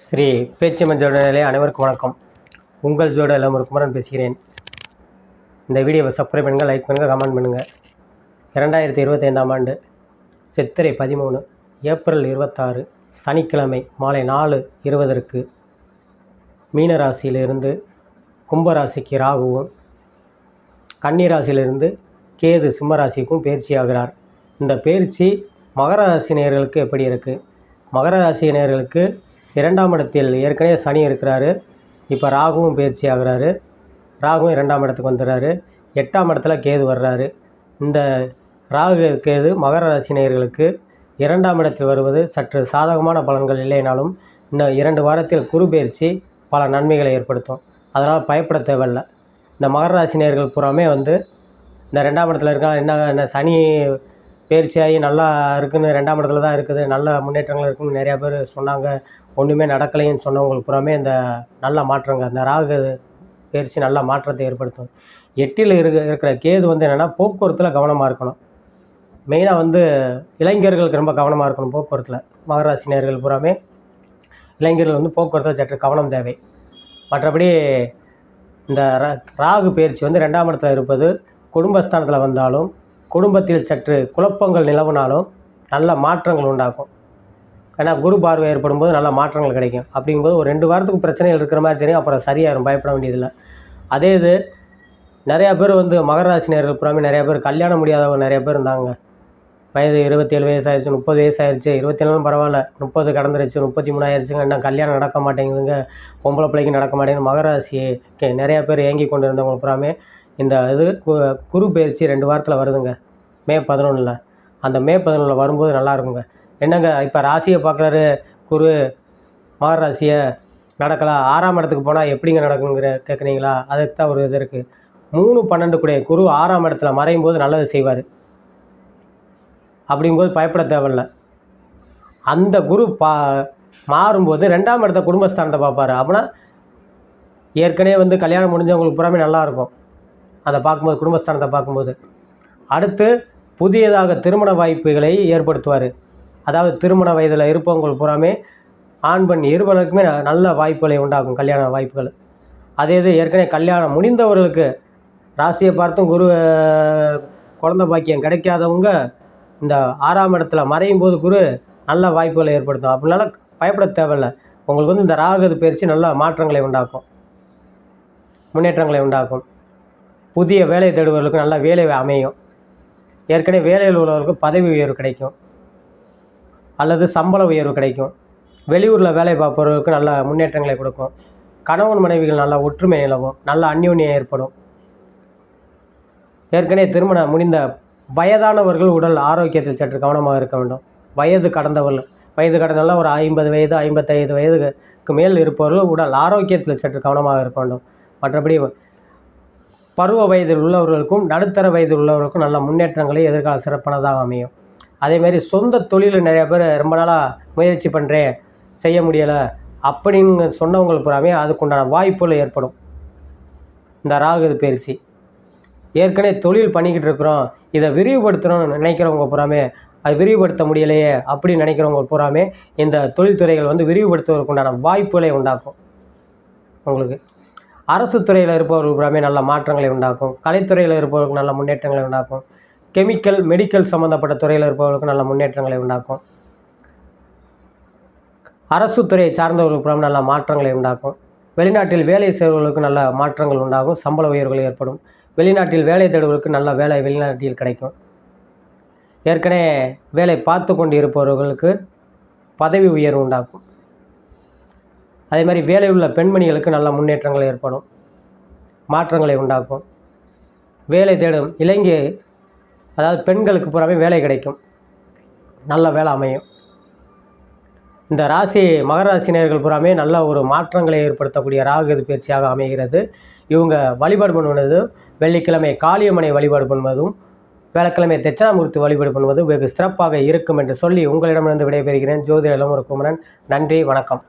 ஸ்ரீ பேச்சியம்மன் ஜோட நிலை அனைவருக்கும் வணக்கம். உங்கள் ஜோட எல்லாம் குமரன் பேசுகிறேன். இந்த வீடியோவை சப்ஸ்கிரைப் பண்ணுங்கள், லைக் பண்ணுங்கள், கமெண்ட் பண்ணுங்கள். 2025ஆம் ஆண்டு சித்திரை 13 ஏப்ரல் 26 சனிக்கிழமை மாலை 4:20 மீனராசியிலிருந்து கும்பராசிக்கு ராகுவும், கன்னிராசியிலிருந்து கேது சிம்மராசிக்கும் பயிற்சியாகிறார். இந்த பயிற்சி மகர ராசினியர்களுக்கு எப்படி இருக்குது? மகர ராசினியர்களுக்கு 2ஆம் இடத்தில் ஏற்கனவே சனி இருக்கிறாரு. இப்போ ராகுவும் பயிற்சி ஆகிறாரு. ராகுவும் 2ஆம் இடத்துக்கு வந்துடுறாரு. 8ஆம் இடத்துல கேது வர்றாரு. இந்த ராகு கேது மகர ராசினியர்களுக்கு 2ஆம் இடத்தில் வருவது சற்று சாதகமான பலன்கள் இல்லைனாலும் இன்னும் 2 வாரத்தில் குரு பயிற்சி பல நன்மைகளை ஏற்படுத்தும். அதனால் பயப்பட தேவையில்லை. இந்த மகர ராசினியர்கள் பூராமே இந்த 2ஆம் இடத்துல இருக்காங்க. என்ன சனி பயிற்சியாகி நல்லா இருக்குதுன்னு 2ஆம் இடத்துல தான் இருக்குது, நல்ல முன்னேற்றங்கள் இருக்குதுன்னு நிறையா பேர் சொன்னாங்க. ஒன்றுமே நடக்கலைன்னு சொன்னவங்களுக்கு பூராமே இந்த நல்ல மாற்றங்கள், அந்த ராகு பயிற்சி நல்ல மாற்றத்தை ஏற்படுத்தும். 8ல் இருக்கிற கேது என்னென்னா போக்குவரத்தில் கவனமாக இருக்கணும். மெயினாக இளைஞர்களுக்கு ரொம்ப கவனமாக இருக்கணும் போக்குவரத்தில். மகராசினியர்கள் பூராமே இளைஞர்கள் போக்குவரத்தில் சற்று கவனம் தேவை. மற்றபடி இந்த ராகு பயிற்சி 2ஆம் இடத்துல இருப்பது குடும்பஸ்தானத்தில் வந்தாலும் குடும்பத்தில் சற்று குழப்பங்கள் நிலவுனாலும் நல்ல மாற்றங்கள் உண்டாக்கும். ஏன்னா குரு பார்வை ஏற்படும் போது நல்ல மாற்றங்கள் கிடைக்கும். அப்படிங்கும்போது ஒரு 2 வாரத்துக்கு பிரச்சனைகள் இருக்கிற மாதிரி தெரியும், அப்புறம் சரியாயிரும், பயப்பட வேண்டியதில்லை. அதே இது நிறையா பேர் மகர ராசினியர்கள் புறாமே நிறையா பேர் கல்யாணம் முடியாதவங்க நிறையா பேர் இருந்தாங்க. வயது 27 வயசு ஆயிடுச்சு, 30 வயசு ஆயிடுச்சு, 27 பரவாயில்ல, 30 கடந்துருச்சு, 33 ஆயிடுச்சுங்க, இன்னும் கல்யாணம் நடக்க மாட்டேங்குதுங்க, பொம்பளை பிள்ளைக்கு நடக்க மாட்டேங்குது. மகர ராசிக்கு நிறையா பேர் ஏங்கி கொண்டு இருந்தவங்க புறாமே இந்த குரு பயிற்சி 2 வாரத்தில் வருதுங்க. மே 11. அந்த மே 11 வரும்போது நல்லாயிருக்குங்க. என்னங்க இப்போ ராசியை பார்க்குறாரு குரு, மகர ராசியை நடக்கலாம், 6ஆம் இடத்துக்கு போனால் எப்படிங்க நடக்குங்கிற கேட்குறீங்களா? அதுக்கு தான் ஒரு இது இருக்குது. 3-12 கூடிய குரு 6ஆம் இடத்துல மறையும் போது நல்லது செய்வார். அப்படிங்கும்போது பயப்பட தேவையில்லை. அந்த குரு மாறும்போது 2ஆம் இடத்த குடும்பஸ்தானத்தை பார்ப்பார். அப்படின்னா ஏற்கனவே கல்யாணம் முடிஞ்சவங்களுக்கு புறாமே நல்லாயிருக்கும். அதை பார்க்கும்போது குடும்பஸ்தானத்தை பார்க்கும்போது அடுத்து புதியதாக திருமண வாய்ப்புகளை ஏற்படுத்துவார். அதாவது திருமண வயதில் இருப்பவங்களுக்கு பூராமே ஆண் பெண் இருவருக்குமே நல்ல வாய்ப்புகளை உண்டாகும், கல்யாண வாய்ப்புகள். அதே இது ஏற்கனவே கல்யாணம் முடிந்தவர்களுக்கு ராசியை பார்த்தும் குரு குழந்தை பாக்கியம் கிடைக்காதவங்க இந்த 6ஆம் இடத்துல மறையும் போது குரு நல்ல வாய்ப்புகளை ஏற்படுத்தும். அப்படினால பயப்பட தேவையில்லை. உங்களுக்கு இந்த ராகு பயிற்சி நல்ல மாற்றங்களை உண்டாக்கும், முன்னேற்றங்களை உண்டாக்கும். புதிய வேலை தேடுபவர்களுக்கு நல்ல வேலை அமையும். ஏற்கனவே வேலையில் உள்ளவர்களுக்கு பதவி உயர்வு கிடைக்கும் அல்லது சம்பள உயர்வு கிடைக்கும். வெளியூரில் வேலை பார்ப்பவர்களுக்கு நல்ல முன்னேற்றங்களை கொடுக்கும். கணவன் மனைவிகள் நல்ல ஒற்றுமை நிலவும், நல்ல அந்யோன்யம் ஏற்படும். ஏற்கனவே திருமணம் முடிந்த வயதானவர்கள் உடல் ஆரோக்கியத்தில் சற்று கவனமாக இருக்க வேண்டும். வயது கடந்தவர்கள் ஒரு 50 வயது 55 வயதுக்கு மேல் இருப்பவர்கள் உடல் ஆரோக்கியத்தில் சற்று கவனமாக இருக்க வேண்டும். மற்றபடி பருவ வயதில் உள்ளவர்களுக்கும் நடுத்தர வயதில் உள்ளவர்களுக்கும் நல்ல முன்னேற்றங்களை எதிர்கால சிறப்பானதாக அமையும். அதேமாரி சொந்த தொழில் நிறையா பேர் ரொம்ப நாளாக முயற்சி பண்ணுறேன், செய்ய முடியலை அப்படின்னு சொன்னவங்களுக்கு பூராமே அதுக்குண்டான வாய்ப்புகள் ஏற்படும். இந்த ராகு பயிற்சி ஏற்கனவே தொழில் பண்ணிக்கிட்டு இருக்கிறோம், இதை விரிவுபடுத்தணும்னு நினைக்கிறவங்க பூராமே அது விரிவுபடுத்த முடியலையே அப்படின்னு நினைக்கிறவங்க பூராமே இந்த தொழில்துறைகள் விரிவுபடுத்துவதற்குண்டான வாய்ப்புகளை உண்டாக்கும். உங்களுக்கு அரசு துறையில் இருப்பவர்கள் பூராமே நல்ல மாற்றங்களை உண்டாக்கும். கலைத்துறையில் இருப்பவர்களுக்கு நல்ல முன்னேற்றங்களை உண்டாக்கும். கெமிக்கல் மெடிக்கல் சம்மந்தப்பட்ட துறையில் இருப்பவர்களுக்கு நல்ல முன்னேற்றங்களை உண்டாக்கும். அரசு துறையை சார்ந்தவர்களுக்கு பூராமே நல்ல மாற்றங்களை உண்டாக்கும். வெளிநாட்டில் வேலை செய்வர்களுக்கு நல்ல மாற்றங்கள் உண்டாகும், சம்பள உயர்வுகள் ஏற்படும். வெளிநாட்டில் வேலை தேடுவதற்கு நல்ல வேலை வெளிநாட்டில் கிடைக்கும். ஏற்கனவே வேலை பார்த்து கொண்டு இருப்பவர்களுக்கு பதவி உயர்வு உண்டாக்கும். அதே மாதிரி வேலை உள்ள பெண்மணிகளுக்கு நல்ல முன்னேற்றங்கள் ஏற்படும், மாற்றங்களை உண்டாக்கும். வேலை தேடும் அதாவது பெண்களுக்கு பூராமே வேலை கிடைக்கும், நல்ல வேலை அமையும். இந்த மகர ராசினியர்கள் பூராமே நல்ல ஒரு மாற்றங்களை ஏற்படுத்தக்கூடிய ராகு பயிற்சியாக அமைகிறது. இவங்க வழிபாடு பண்ணுவது வெள்ளிக்கிழமை காளியம்மனை வழிபாடு பண்ணுவதும் வேலைக்கிழமை தட்சிணாமூர்த்தி வழிபாடு பண்ணுவது வெகு சிறப்பாக இருக்கும் என்று சொல்லி உங்களிடமிருந்து விடைபெறுகிறேன். ஜோதிட இளமுரு குமரன். நன்றி, வணக்கம்.